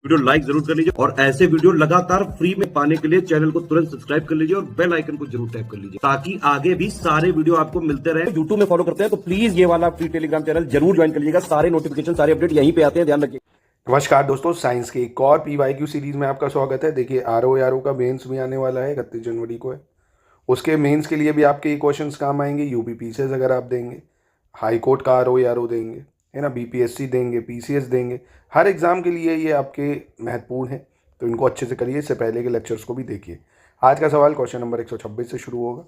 Video like जरूर कर लीजिए और ऐसे वीडियो लगातार फ्री में पाने के लिए चैनल को तुरंत सब्सक्राइब कर लीजिए और बेल आइकन को जरूर टैप कर लीजिए ताकि आगे भी सारे वीडियो आपको मिलते रहे। यूट्यूब में फॉलो करते हैं तो प्लीज ये वाला फ्री टेलीग्राम चैनल जरूर ज्वाइन कर लीजिएगा। सारे नोटिफिकेशन सारे अपडेट यहीं पे आते हैं, ध्यान रखिए। नमस्कार दोस्तों, साइंस के एक और पीवाईक्यू सीरीज में आपका स्वागत है। देखिए आरओ का मेंस भी आने वाला है, 31 जनवरी को है। उसके मेंस के लिए भी आपके ये क्वेश्चंस काम आएंगे। यूपीपीसीएस अगर आप देंगे, हाई कोर्ट का आरओ देंगे, है ना, बीपीएससी देंगे, पीसीएस देंगे, हर एग्जाम के लिए ये आपके महत्वपूर्ण है। तो इनको अच्छे से करिए। इससे पहले के लेक्चर्स को भी देखिए। आज का सवाल क्वेश्चन नंबर 126 से शुरू होगा।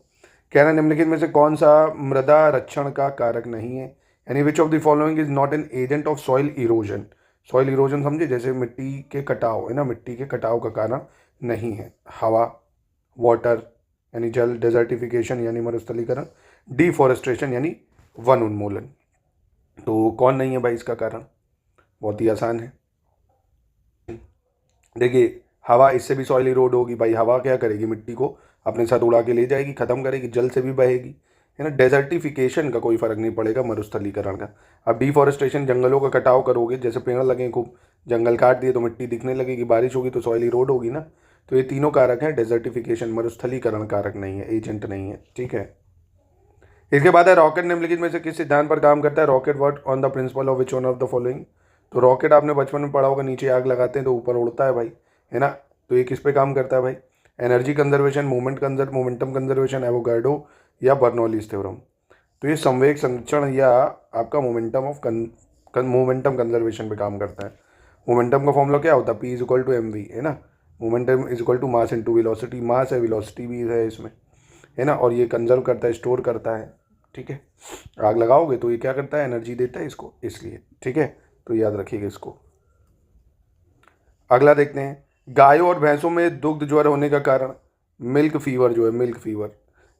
कहना निम्नलिखित में से कौन सा मृदा रक्षण का कारक नहीं है, यानी विच of the following is not an agent of soil erosion. Soil erosion समझे, जैसे मिट्टी के कटाव, है ना, मिट्टी के कटाव का कारण नहीं है। हवा, वाटर यानी जल, डेजर्टिफिकेशन यानी मरुस्थलीकरण, डिफॉरेस्ट्रेशन यानी वन उन्मूलन। तो कौन नहीं है भाई इसका कारण? बहुत ही आसान है। देखिए हवा, इससे भी सॉइल इरोड होगी भाई। हवा क्या करेगी? मिट्टी को अपने साथ उड़ा के ले जाएगी, खत्म करेगी। जल से भी बहेगी, है ना। डेजर्टिफिकेशन का कोई फर्क नहीं पड़ेगा, मरुस्थलीकरण का। अब डिफॉरेस्टेशन, जंगलों का कटाव करोगे, जैसे पेड़ लगे खूब, जंगल काट दिए तो मिट्टी दिखने लगेगी, बारिश होगी तो सॉइल इरोड होगी ना। तो ये तीनों कारक हैं। डेजर्टिफिकेशन, मरुस्थलीकरण कारक नहीं है, एजेंट नहीं है, ठीक है। इसके बाद है रॉकेट निम्नलिखित में से किस सिद्धांत पर काम करता है? Rocket work on the principle of which one of the following. तो रॉकेट आपने बचपन में पढ़ा होगा, नीचे आग लगाते हैं तो ऊपर उड़ता है भाई, है ना। तो ये किस पे काम करता है भाई? Energy conservation, momentum conservation, Avogadro या बर्नौलीज थ्योरम। तो ये संवेग संरक्षण या आपका मोमेंटम कंजर्वेशन पे काम करता है। मोमेंटम का फॉर्मूला क्या होता है? P is equal to M V, है ना। Momentum is equal to mass into velocity. Mass है, वेलोसिटी भी है इसमें, है ना। और ये कंजर्व करता है, स्टोर करता है, ठीक है। आग लगाओगे तो ये क्या करता है? एनर्जी देता है इसको, इसलिए, ठीक है। तो याद रखिएगा इसको। अगला देखते हैं। गायों और भैंसों में दुग्ध ज्वर होने का कारण? मिल्क फीवर जो है,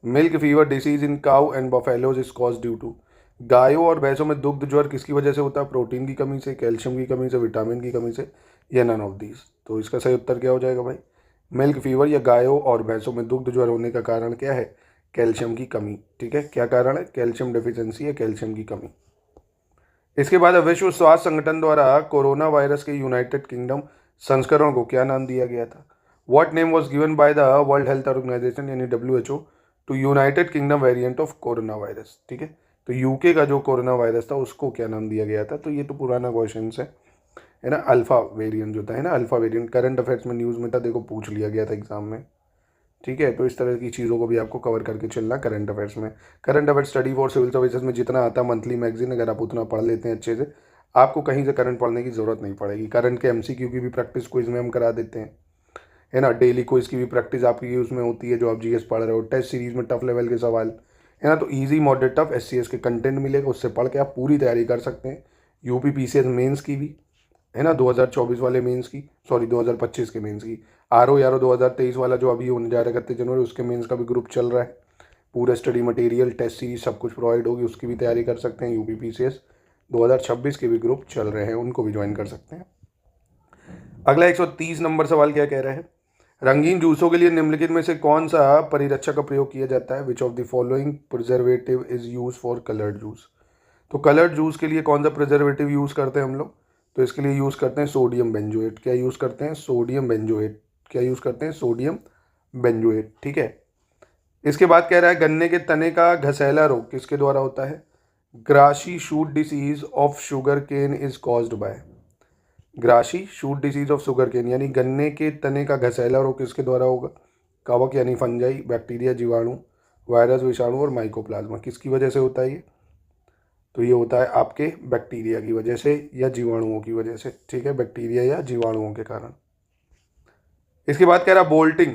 milk fever disease in cow and buffaloes is cause due to. गायों और भैंसों में दुग्ध ज्वर किसकी वजह से होता है? प्रोटीन की कमी से, कैल्शियम की कमी से, विटामिन की कमी से, या नन ऑफ दीज। तो इसका सही उत्तर क्या हो जाएगा भाई? मिल्क फीवर या गायों और भैंसों में दुग्ध ज्वर होने का कारण क्या है? कैल्शियम की कमी, ठीक है। क्या कारण है? कैल्शियम डेफिशिएंसी या कैल्शियम की कमी। इसके बाद विश्व स्वास्थ्य संगठन द्वारा कोरोना वायरस के यूनाइटेड किंगडम संस्करण को क्या नाम दिया गया था? What name was given by the World Health Organization यानी WHO to United Kingdom variant of corona virus, ठीक है। तो यूके का जो कोरोना वायरस था उसको क्या नाम दिया गया था? तो ये तो पुराना क्वेश्चन है ना। अल्फा वेरिएंट जो था, है ना, अल्फा वेरिएंट करंट अफेयर्स में न्यूज़ में था, देखो पूछ लिया गया था एग्जाम में, ठीक है। तो इस तरह की चीज़ों को भी आपको कवर करके चलना करंट अफेयर्स में। Current affair study for civil services में जितना आता है मंथली मैगजीन, अगर आप उतना पढ़ लेते हैं अच्छे से, आपको कहीं से करंट पढ़ने की ज़रूरत नहीं पड़ेगी। करंट के MCQ की भी प्रैक्टिस क्विज में हम करा देते हैं, है ना। डेली क्विज की भी प्रैक्टिस आपकी उसमें होती है जो आप GS पढ़ रहे हो। टेस्ट सीरीज में टफ लेवल के सवाल, है ना। तो ईजी मॉडरेट टफ SCS के कंटेंट मिलेगा, उससे पढ़ के आप पूरी तैयारी कर सकते हैं। UPPCS मेंस की भी, है ना, 2024 वाले मेंस की, सॉरी 2025 के मेंस की। RO 2023 वाला जो अभी होने जा रहा है 31 जनवरी, उसके मेंस का भी ग्रुप चल रहा है। पूरा स्टडी मटेरियल, टेस्ट सीरीज सब कुछ प्रोवाइड होगी, उसकी भी तैयारी कर सकते हैं। UPPCS 2026 के भी ग्रुप चल रहे हैं, उनको भी ज्वाइन कर सकते हैं। अगला 130 नंबर सवाल क्या कह रहा है? रंगीन जूसों के लिए निम्नलिखित में से कौन सा परिरक्षक का प्रयोग किया जाता है? Which of the following preservative is use for coloured juice. तो कलर्ड जूस के लिए कौन सा प्रिजर्वेटिव यूज़ करते हैं हम लोग? तो इसके लिए यूज़ करते हैं सोडियम बेंजोएट। क्या यूज़ करते हैं? Sodium benzoate. क्या यूज़ करते हैं? सोडियम बेंजोएट, ठीक है। इसके बाद कह रहा है गन्ने के तने का घसैला रोग किसके द्वारा होता है? Grassy shoot disease of sugar cane is caused by. Grassy shoot disease of sugar cane यानी गन्ने के तने का घसैला रोग किसके द्वारा होगा? कवक यानी फंजाई, बैक्टीरिया, जीवाणु, वायरस, विषाणु और माइकोप्लाज्मा। किसकी वजह से होता है ये? तो ये होता है आपके बैक्टीरिया की वजह से या जीवाणुओं की वजह से, ठीक है। बैक्टीरिया या जीवाणुओं के कारण। इसके बाद कह रहा बोल्टिंग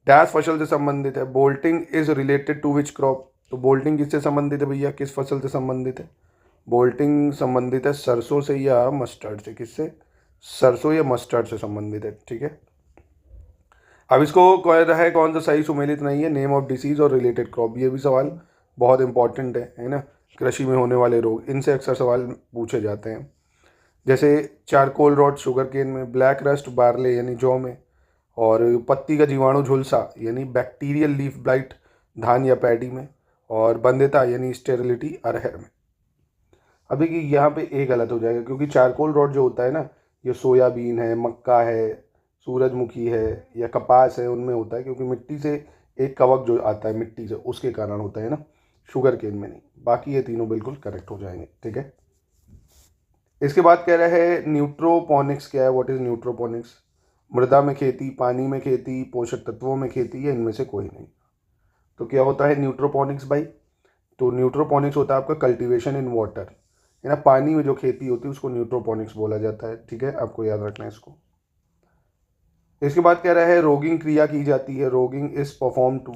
डैश फसल से संबंधित है। Bolting is related to which crop. तो बोल्टिंग किससे संबंधित है भैया? किस फसल से संबंधित है? बोल्टिंग संबंधित है सरसों से या मस्टर्ड से। किससे? सरसों या मस्टर्ड से संबंधित है, ठीक है। अब इसको कह रहा है कौन सा सही सुमेलित नहीं है? नेम ऑफ डिसीज और रिलेटेड क्रॉप। ये भी सवाल बहुत इंपॉर्टेंट है ना। कृषि में होने वाले रोग, इनसे अक्सर सवाल पूछे जाते हैं। जैसे चारकोल रॉट शुगर केन में, ब्लैक रस्ट बार्ले यानी जौ में, और पत्ती का जीवाणु झुलसा यानी बैक्टीरियल लीफ ब्लाइट धान या पैडी में, और बंध्यता यानी स्टेरिलिटी अरहर में। अभी कि यहाँ पे एक गलत हो जाएगा क्योंकि चारकोल रॉट जो होता है ना, ये सोयाबीन है, मक्का है, सूरजमुखी है या कपास है, उनमें होता है, क्योंकि मिट्टी से एक कवक जो आता है मिट्टी से, उसके कारण होता है ना, शुगर केन में नहीं। बाकी ये तीनों बिल्कुल करेक्ट हो जाएंगे, ठीक है। इसके बाद कह रहा है न्यूट्रोपोनिक्स क्या है, व्हाट इज न्यूट्रोपोनिक्स। मृदा में खेती, पानी में खेती, पोषक तत्वों में खेती, या इनमें से कोई नहीं। तो क्या होता है न्यूट्रोपोनिक्स भाई? तो न्यूट्रोपोनिक्स होता है आपका कल्टीवेशन इन वाटर, है ना, पानी में जो खेती होती है उसको न्यूट्रोपोनिक्स बोला जाता है, ठीक है, आपको याद रखना है इसको। इसके बाद कह रहा है रोगिंग क्रिया की जाती है, rogging is perform to.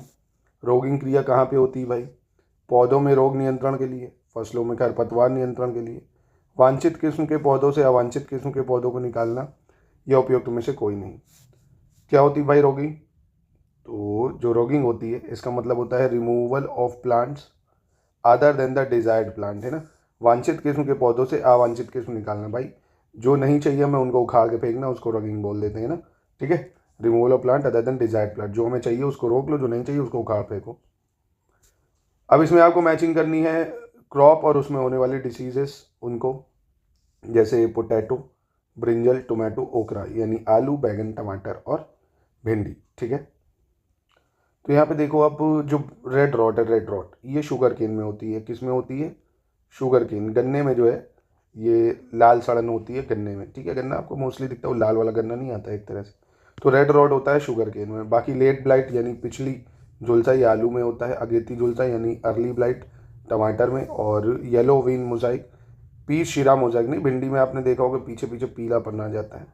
Rogging क्रिया कहाँ पे होती है भाई? पौधों में रोग नियंत्रण के लिए, फसलों में खरपतवार नियंत्रण के लिए, वांछित किस्म के पौधों से अवांछित किस्म के पौधों को निकालना, या उपयुक्त में से कोई नहीं। क्या होती है भाई रोगिंग? तो जो रोगिंग होती है इसका मतलब होता है removal of plants other than the desired plant, है ना, वांछित किस्म के पौधों से अवांछित किस्म निकालना। भाई जो नहीं चाहिए हमें उनको उखाड़ के फेंकना, उसको रोगिंग बोल देते हैं ना, ठीक है। Removal of plant other than desired plant, जो हमें चाहिए उसको रोक लो, जो नहीं चाहिए उसको उखाड़ फेंको। अब इसमें आपको मैचिंग करनी है क्रॉप और उसमें होने वाली डिसीजेस उनको, जैसे पोटैटो, ब्रिंजल, टोमेटो, ओकरा, यानी आलू, बैगन, टमाटर और भिंडी, ठीक है। तो यहाँ पे देखो आप, जो रेड रॉट है, रेड रॉट ये शुगर केन में होती है। किस में होती है? शुगर केन, गन्ने में जो है ये लाल सड़न होती है गन्ने में, ठीक है। गन्ना आपको मोस्टली दिखता है, वो लाल वाला गन्ना नहीं आता एक तरह से। तो रेड रॉट होता है शुगर केन में। बाकी लेट ब्लाइट यानी पिछली झुलसा ये आलू में होता है, अगेती झुलसा यानी अर्ली ब्लाइट टमाटर में, और येलो वेन मोजाइक, पीस शिरा मोजाइक नहीं, भिंडी में आपने देखा होगा पीछे पीछे पीला पन्ना जाता है,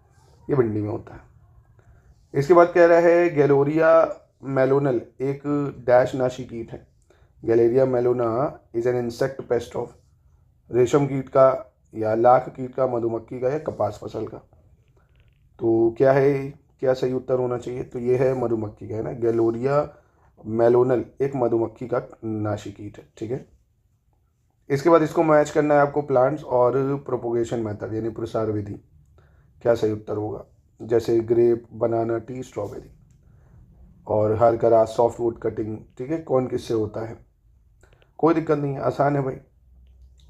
ये भिंडी में होता है। इसके बाद कह रहा है गैलोरिया मेलोनल एक डैश नाशी कीट है। Galleria mellonella is an insect pest of, रेशम कीट का या लाख कीट का, मधुमक्खी का या कपास फसल का। तो क्या है, क्या सही उत्तर होना चाहिए? तो ये है मधुमक्खी का, है ना, गैलोरिया मेलोनल एक मधुमक्खी का नाशी कीट है, ठीक है। इसके बाद इसको मैच करना है आपको प्लांट्स और प्रोपोगेशन मेथड यानी प्रसार विधि। क्या सही उत्तर होगा? जैसे ग्रेप, बनाना, टी, स्ट्रॉबेरी और हर ग्रास, सॉफ्ट वुड कटिंग, ठीक है। कौन किससे होता है? कोई दिक्कत नहीं है, आसान है भाई।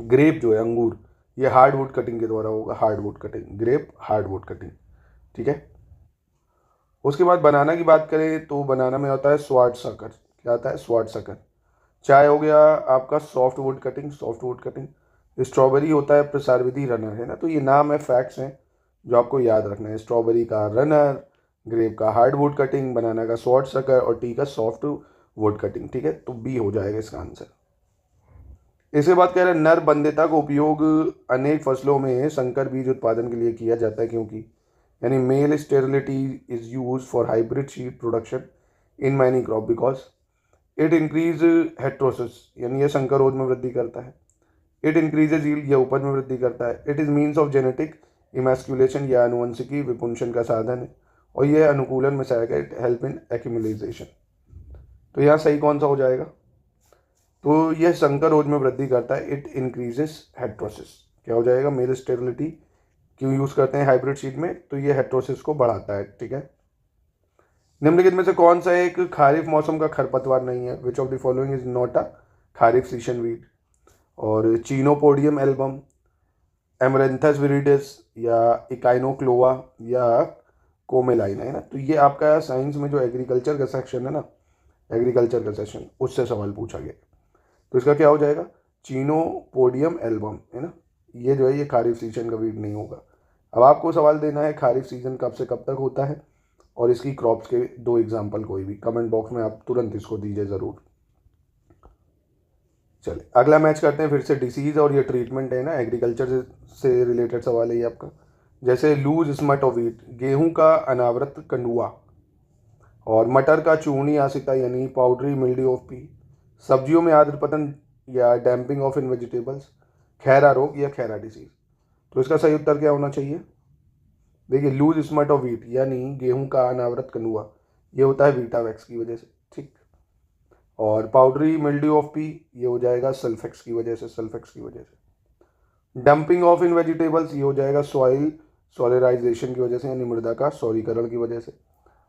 ग्रेप जो है अंगूर, ये हार्ड वुड कटिंग के द्वारा होगा, hard wood cutting, grape hard wood cutting, ठीक है। उसके बाद बनाना की बात करें तो बनाना में होता है स्वाट सकर। क्या आता है? स्वाट सकर। चाय हो गया आपका soft wood cutting, soft wood cutting. Strawberry होता है प्रसार विधि रनर, है ना। तो ये नाम है, फैक्ट्स हैं जो आपको याद रखना है। स्ट्रॉबेरी का रनर, ग्रेप का हार्ड वुड कटिंग, बनाना का शॉर्ट सकर और टी का सॉफ्ट वुड कटिंग, ठीक है। तो बी हो जाएगा इसका आंसर। इसके बाद कह रहे हैं नर बंध्यता का उपयोग अनेक फसलों में संकर बीज उत्पादन के लिए किया जाता है, क्योंकि, यानी male sterility is use for hybrid seed production in many crop because it increase heterosis, यानी यह संकरोध में वृद्धि करता है। इट इंक्रीजेज यील्ड, यह उपज में वृद्धि करता है। It is means of genetic emasculation, यह आनुवंशिकी विपुंशन का साधन है। और यह अनुकूलन में सहायक है, इट हेल्प इन एक्यूमुलेशन। तो यहाँ सही कौन सा हो जाएगा? तो यह संकरोध में वृद्धि करता है, इट इंक्रीजेस हेट्रोसिस। क्या हो जाएगा? मेल स्टेरिलिटी क्यों यूज करते हैं हाइब्रिड सीड में? तो ये हेट्रोसिस को बढ़ाता है, ठीक है। निम्नलिखित में से कौन सा एक खारिफ मौसम का खरपतवार नहीं है? Which of the following is not a kharif season weed? और चीनोपोडियम एल्बम, एमरेंथस विरिडिस या इकाइनोक्लोआ या कोमेलाइन, है ना। तो ये आपका साइंस में जो एग्रीकल्चर का सेक्शन है ना, एग्रीकल्चर का सेक्शन, उससे सवाल पूछा गया। तो इसका क्या हो जाएगा? चीनोपोडियम एल्बम, है ना। ये जो है ये खारिफ सीजन का वीड नहीं होगा। अब आपको सवाल देना है खारिफ सीजन कब से कब तक होता है और इसकी क्रॉप्स के दो एग्जाम्पल कोई भी कमेंट बॉक्स में आप तुरंत इसको दीजिए ज़रूर। चलिए अगला मैच करते हैं फिर से डिसीज और ये ट्रीटमेंट है ना, एग्रीकल्चर से रिलेटेड सवाल है ये आपका। जैसे लूज स्मट ऑफ व्हीट, गेहूं का अनावृत कंडुआ, और मटर का चूर्णी आसिता यानी पाउडरी मिल्ड्यू ऑफ पी, सब्जियों में आर्द्रपतन या डैम्पिंग ऑफ इन वेजिटेबल्स, खैरा रोग या खैरा डिसीज। तो इसका सही उत्तर क्या होना चाहिए? देखिए लूज स्मट ऑफ व्हीट यानी गेहूं का अनावृत कंडुआ, ये होता है वीटावैक्स की वजह से, ठीक। और पाउडरी मिल्ड्यू ऑफ पी ये हो जाएगा सल्फेक्स की वजह से, सल्फेक्स की वजह से। डंपिंग ऑफ इन वेजिटेबल्स ये हो जाएगा सॉइल सॉलिराइजेशन की वजह से, यानी मृदा का सौरीकरण की वजह से।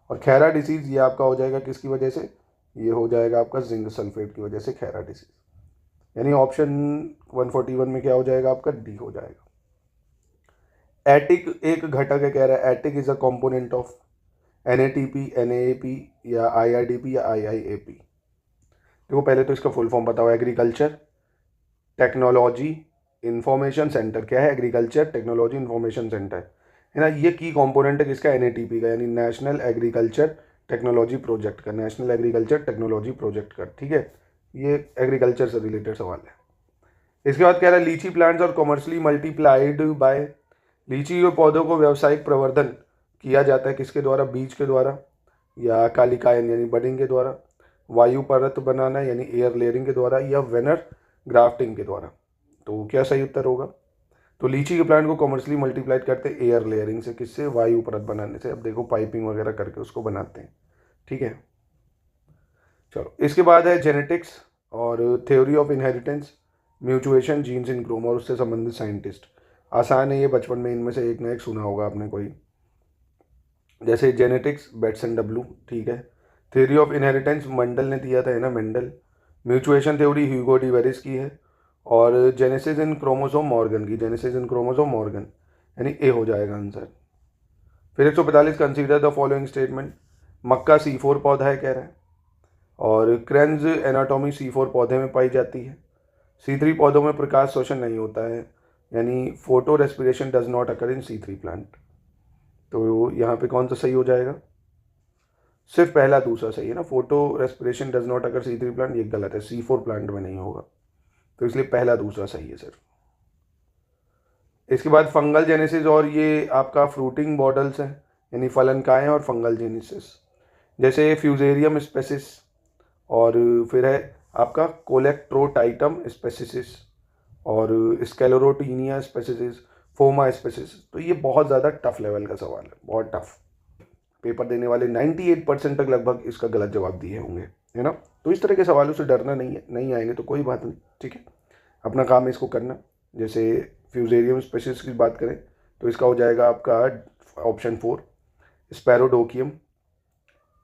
और खैरा डिसीज ये आपका हो जाएगा किसकी वजह से? ये हो जाएगा आपका जिंक सल्फेट की वजह से खैरा डिसीज। यानी ऑप्शन 141 में क्या हो जाएगा आपका? डी हो जाएगा। एटिक एक घटक है, कह रहा है attic is a component of NATP, NAAP या IRDP या IIAP। देखो पहले तो इसका फुल फॉर्म बताओ। Agriculture technology information centre. क्या है? एग्रीकल्चर टेक्नोलॉजी इंफॉर्मेशन सेंटर, है ना। ये की कंपोनेंट है किसका? NATP का, यानी नेशनल एग्रीकल्चर टेक्नोलॉजी प्रोजेक्ट का, नेशनल एग्रीकल्चर टेक्नोलॉजी प्रोजेक्ट का, ठीक है। ये एग्रीकल्चर से रिलेटेड सवाल है। इसके बाद कह रहा है लीची प्लांट्स और कॉमर्शली मल्टीप्लाइड बाय, लीची के पौधों को व्यावसायिक प्रवर्धन किया जाता है किसके द्वारा? बीज के द्वारा, या कालिकायन यानी बडिंग के द्वारा, वायु परत बनाना यानी एयर लेयरिंग के द्वारा, या वेनर ग्राफ्टिंग के द्वारा। तो क्या सही उत्तर होगा? तो लीची के प्लांट को कॉमर्शली मल्टीप्लाइड करते हैं एयर लेयरिंग से, किससे? वायु परत बनाने से। अब देखो पाइपिंग वगैरह करके उसको बनाते हैं, ठीक है। चलो इसके बाद है जेनेटिक्स और theory of inheritance, mutation, genes in chrome और उससे संबंधित साइंटिस्ट। आसान है ये, बचपन में इनमें से एक ना एक सुना होगा आपने कोई। जैसे जेनेटिक्स बेटसन डब्लू, ठीक है। थ्योरी ऑफ इनहेरिटेंस मंडल ने दिया था, है ना, मेंडल। म्यूचुएशन थ्योरी ह्यूगो डिवेरिस की है। और जेनेसिस इन क्रोमोसोम मॉर्गन की, जेनेसिस इन क्रोमोसोम मॉर्गन, यानी ए हो जाएगा आंसर। फिर 145 consider the following statement. Mecca C4 पौधा है कह रहा है, और क्रेन्स एनाटॉमी C4 पौधे में पाई जाती है। C3 पौधों में प्रकाश शोषण नहीं होता है, यानी photo respiration does not occur in C3 plant. तो यहाँ पे कौन सा सही हो जाएगा? सिर्फ पहला दूसरा सही है ना। Photo respiration does not occur C3 plant, ये गलत है, C4 प्लांट में नहीं होगा, तो इसलिए पहला दूसरा सही है सिर्फ। इसके बाद फंगल जेनेसिस, और ये आपका फ्रूटिंग बॉटल्स हैं, यानी फलनकाएँ और फंगल जेनेसिस, जैसे फ्यूजेरियम स्पेसिस, और फिर है आपका कोलेक्ट्रोटाइटम स्पेसिसिस, और स्केलेरोटीनिया स्पेसिसिस, फोमा स्पेसिस। तो ये बहुत ज़्यादा टफ लेवल का सवाल है, बहुत टफ। पेपर देने वाले 98% तक लगभग इसका गलत जवाब दिए होंगे, है ना। तो इस तरह के सवालों से डरना नहीं है, नहीं आएंगे तो कोई बात नहीं, ठीक है। अपना काम है इसको करना। जैसे फ्यूजेरियम स्पेसिस की बात करें तो इसका हो जाएगा आपका ऑप्शन 4 स्पैरोडोकियम।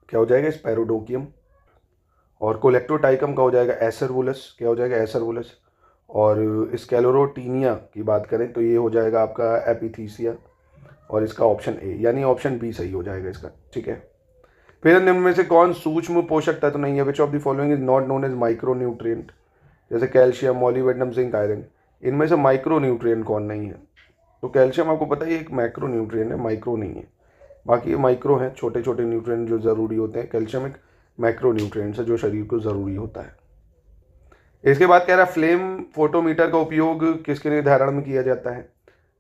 क्या हो जाएगा? स्पैरोडोकियम। और कोलेक्ट्रोटाइकम का हो जाएगा एसरवुलस। क्या हो जाएगा? एसरवुलस। और स्केलेरोटीनिया की बात करें तो ये हो जाएगा आपका एपिथीसिया, और इसका ऑप्शन ए यानी ऑप्शन बी सही हो जाएगा इसका, ठीक है। फिर निम्न में से कौन सूक्ष्म पोषक तत्व नहीं है? Which of the following is not known as micro nutrient? जैसे कैल्शियम, मॉलिब्डेनम, जिंक, आयरन, इनमें से माइक्रो न्यूट्रिएंट कौन नहीं है? तो कैल्शियम आपको पता है एक मैक्रो न्यूट्रिएंट है, माइक्रो नहीं है। बाकी ये माइक्रो हैं, छोटे छोटे न्यूट्रिएंट जो ज़रूरी होते हैं। कैल्शियम एक मैक्रो न्यूट्रिएंट्स है जो शरीर को ज़रूरी होता है। इसके बाद कह रहा है फ्लेम फोटोमीटर का उपयोग किसके निर्धारण में किया जाता है?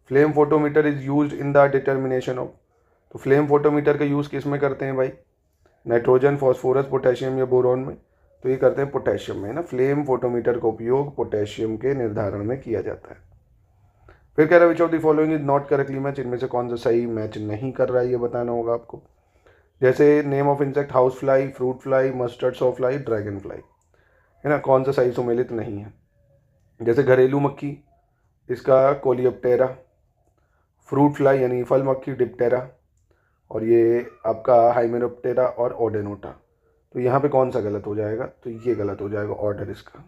Flame photometer is used in the determination of. तो फ्लेम फोटोमीटर का यूज़ किस में करते हैं भाई? नाइट्रोजन, फॉस्फोरस, पोटेशियम या बोरॉन में? तो ये करते हैं पोटेशियम में, है ना। फ्लेम फोटोमीटर का उपयोग पोटेशियम के निर्धारण में किया जाता है। फिर कह रहा है which of the following is not correctly match? इनमें से कौन सा सही मैच नहीं कर रहा है ये बताना होगा आपको। जैसे name of insect house fly, fruit fly, mustard saw fly, dragon fly, है ना। कौन सा सही सुमेलित नहीं है? जैसे घरेलू मक्खी, इसका कोलियोप्टेरा, फ्रूट फ्लाई यानी फल मक्खी डिप्टेरा, और ये आपका हाइमेनोप्टेरा और ओडेनोटा। तो यहाँ पे कौन सा गलत हो जाएगा? तो ये गलत हो जाएगा ऑर्डर इसका,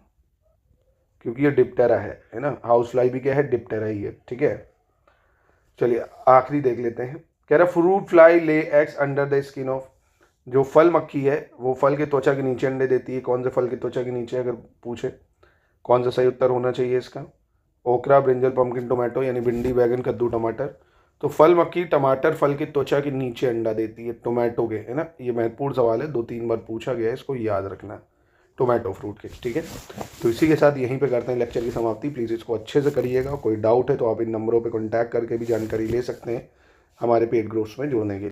क्योंकि ये डिप्टेरा है ना। हाउस फ्लाई भी क्या है? डिप्टेरा ही है, ठीक है। चलिए आखिरी देख लेते हैं। कह रहा fruit fly lay eggs under the skin of. जो फल मक्खी है वो फल के त्वचा के नीचे अंडे देती है। कौन से फल के त्वचा के नीचे? अगर पूछे कौन सा सही उत्तर होना चाहिए इसका? ओकरा, ब्रिंजल, पम्पकिन, टोमेटो, यानी भिंडी, बैगन, कद्दू, टमाटर। तो फल मक्खी टमाटर फल की त्वचा के नीचे अंडा देती है, टोमेटो के, है ना। ये महत्वपूर्ण सवाल है, 2-3 बार पूछा गया है, इसको याद रखना। टोमेटो फ्रूट के, ठीक है। तो इसी के साथ यहीं पे करते हैं लेक्चर की समाप्ति। प्लीज़ इसको अच्छे से करिएगा। कोई डाउट है तो आप इन नंबरों पे कांटेक्ट करके भी जानकारी ले सकते हैं हमारे पेड ग्रुप्स में जुड़ने के लिए।